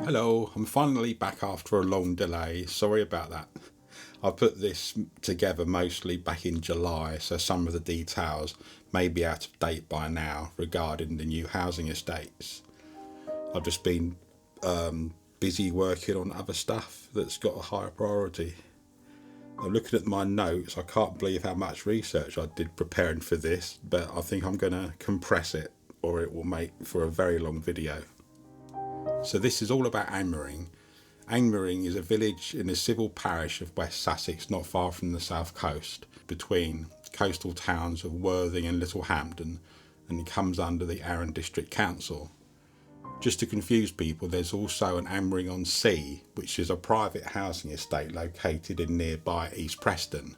Hello, I'm finally back after a long delay. Sorry about that. I put this together mostly back in July, so some of the details may be out of date by now regarding the new housing estates. I've just been busy working on other stuff that's got a higher priority. I'm looking at my notes. I can't believe how much research I did preparing for this, but I think I'm going to compress it or it will make for a very long video. So this is all about Angmering. Angmering is a village in the civil parish of West Sussex, not far from the south coast, between coastal towns of Worthing and Littlehampton, and it comes under the Arran District Council. Just to confuse people, there's also an Angmering-on-Sea, which is a private housing estate located in nearby East Preston.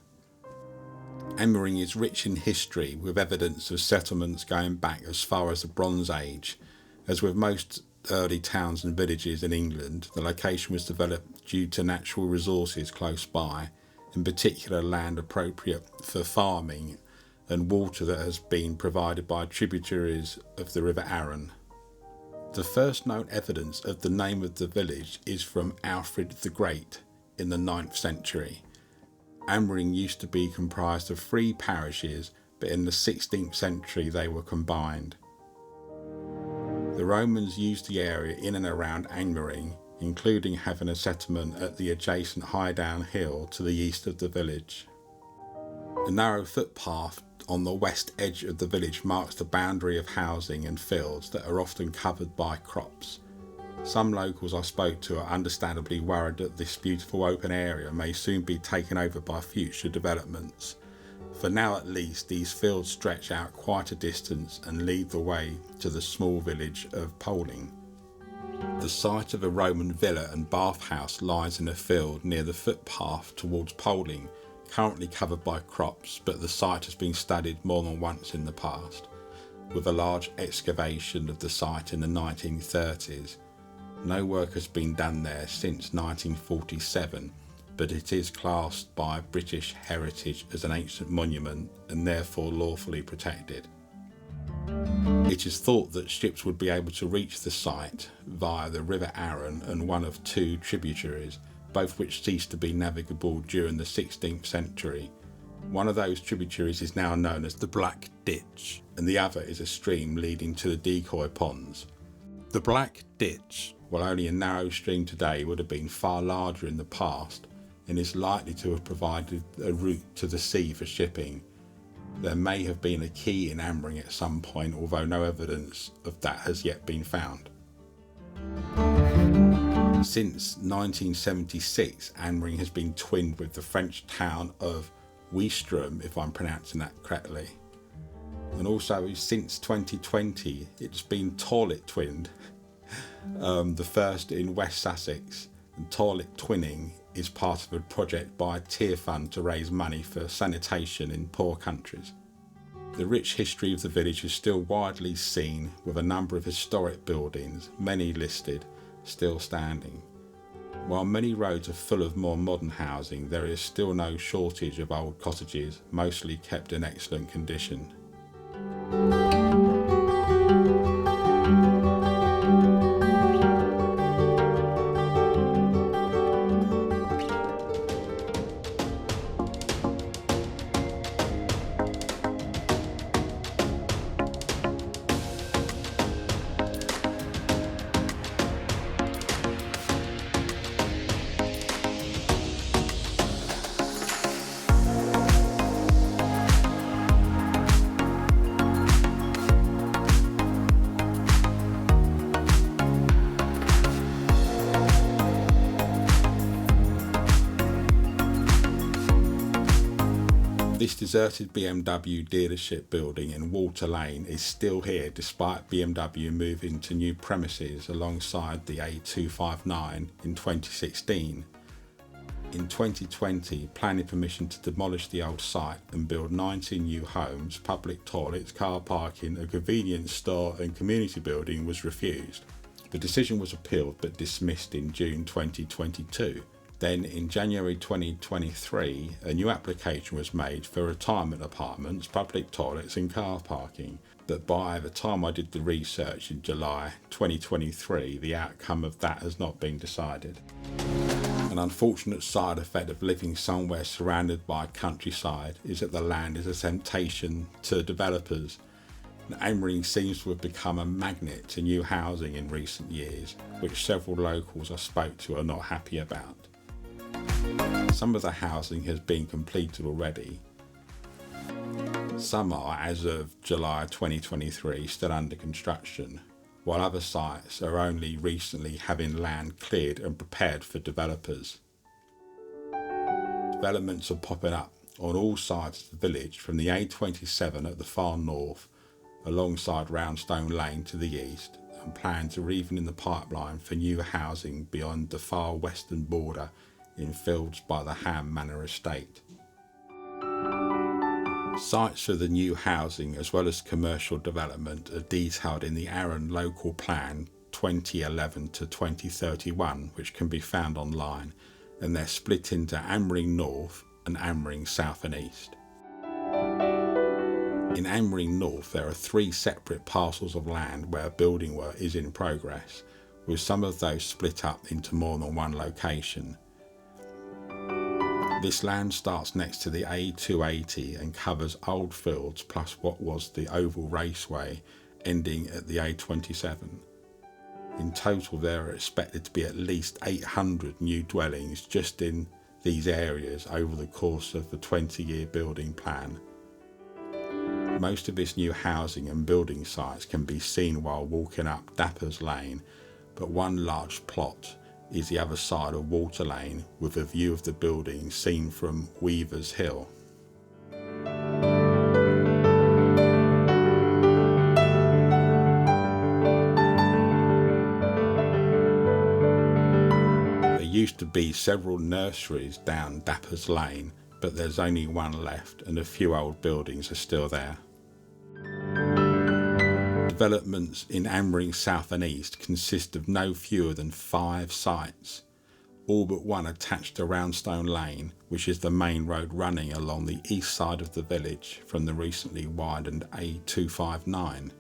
Angmering is rich in history, with evidence of settlements going back as far as the Bronze Age. As with most early towns and villages in England, the location was developed due to natural resources close by, in particular land appropriate for farming and water that has been provided by tributaries of the River Arran. The first known evidence of the name of the village is from Alfred the Great in the 9th century. Angmering used to be comprised of 3 parishes, but in the 16th century they were combined. The Romans used the area in and around Angmering, including having a settlement at the adjacent Highdown Hill to the east of the village. A narrow footpath on the west edge of the village marks the boundary of housing and fields that are often covered by crops. Some locals I spoke to are understandably worried that this beautiful open area may soon be taken over by future developments. For now at least, these fields stretch out quite a distance and lead the way to the small village of Poling. The site of a Roman villa and bathhouse lies in a field near the footpath towards Poling, currently covered by crops, but the site has been studied more than once in the past, with a large excavation of the site in the 1930s. No work has been done there since 1947, but it is classed by British Heritage as an ancient monument and therefore lawfully protected. It is thought that ships would be able to reach the site via the River Arran and one of 2 tributaries, both which ceased to be navigable during the 16th century. One of those tributaries is now known as the Black Ditch, and the other is a stream leading to the decoy ponds. The Black Ditch, while only a narrow stream today, would have been far larger in the past, and is likely to have provided a route to the sea for shipping. There may have been a quay in Angmering at some point, although no evidence of that has yet been found. Since 1976, Angmering has been twinned with the French town of Ouistreham, if I'm pronouncing that correctly. And also since 2020, it's been toilet twinned, the first in West Sussex. And toilet twinning is part of a project by a tier fund to raise money for sanitation in poor countries. The rich history of the village is still widely seen, with a number of historic buildings, many listed, still standing. While many roads are full of more modern housing, there is still no shortage of old cottages, mostly kept in excellent condition. This deserted BMW dealership building in Water Lane is still here despite BMW moving to new premises alongside the A259 in 2016. In 2020, planning permission to demolish the old site and build 19 new homes, public toilets, car parking, a convenience store and community building was refused. The decision was appealed but dismissed in June 2022. Then in January 2023, a new application was made for retirement apartments, public toilets and car parking. But by the time I did the research in July 2023, the outcome of that has not been decided. An unfortunate side effect of living somewhere surrounded by countryside is that the land is a temptation to developers. Angmering seems to have become a magnet to new housing in recent years, which several locals I spoke to are not happy about. Some of the housing has been completed already. Some are, as of July 2023, still under construction, while other sites are only recently having land cleared and prepared for developers. Developments are popping up on all sides of the village, from the A27 at the far north, alongside Roundstone Lane to the east, and plans are even in the pipeline for new housing beyond the far western border in fields by the Ham Manor estate. Sites for the new housing as well as commercial development are detailed in the Arran Local Plan 2011 to 2031, which can be found online, and they're split into Angmering North and Angmering South and East. In Angmering North, there are 3 separate parcels of land where building work is in progress, with some of those split up into more than one location. This land starts next to the A280 and covers old fields plus what was the oval raceway ending at the A27. In total, there are expected to be at least 800 new dwellings just in these areas over the course of the 20-year building plan. Most of this new housing and building sites can be seen while walking up Dappers Lane, but one large plot is the other side of Water Lane with a view of the building seen from Weaver's Hill. There used to be several nurseries down Dappers Lane, but there's only one left and a few old buildings are still there. Developments in Angmering South and East consist of no fewer than 5 sites, all but one attached to Roundstone Lane, which is the main road running along the east side of the village from the recently widened A259.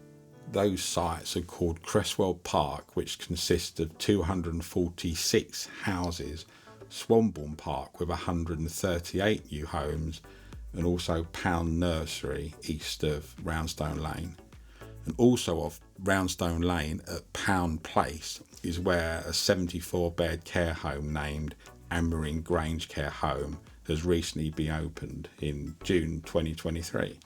Those sites are called Cresswell Park, which consists of 246 houses, Swanbourne Park with 138 new homes, and also Pound Nursery east of Roundstone Lane. And also off Roundstone Lane at Pound Place is where a 74-bed care home named Angmering Grange Care Home has recently been opened in June 2023.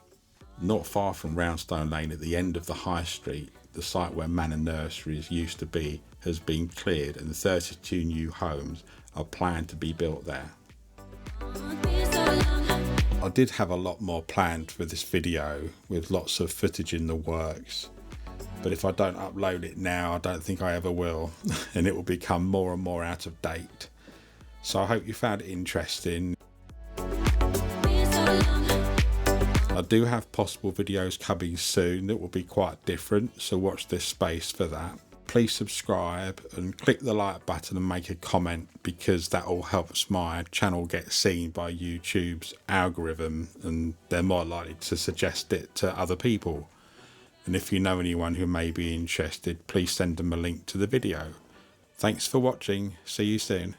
Not far from Roundstone Lane at the end of the High Street, the site where Manor Nurseries used to be has been cleared and 32 new homes are planned to be built there. I did have a lot more planned for this video with lots of footage in the works, but if I don't upload it now, I don't think I ever will, and it will become more and more out of date. So I hope you found it interesting. I do have possible videos coming soon that will be quite different, so watch this space for that. Please subscribe and click the like button and make a comment, because that all helps my channel get seen by YouTube's algorithm and they're more likely to suggest it to other people. And if you know anyone who may be interested, please send them a link to the video. Thanks for watching. See you soon.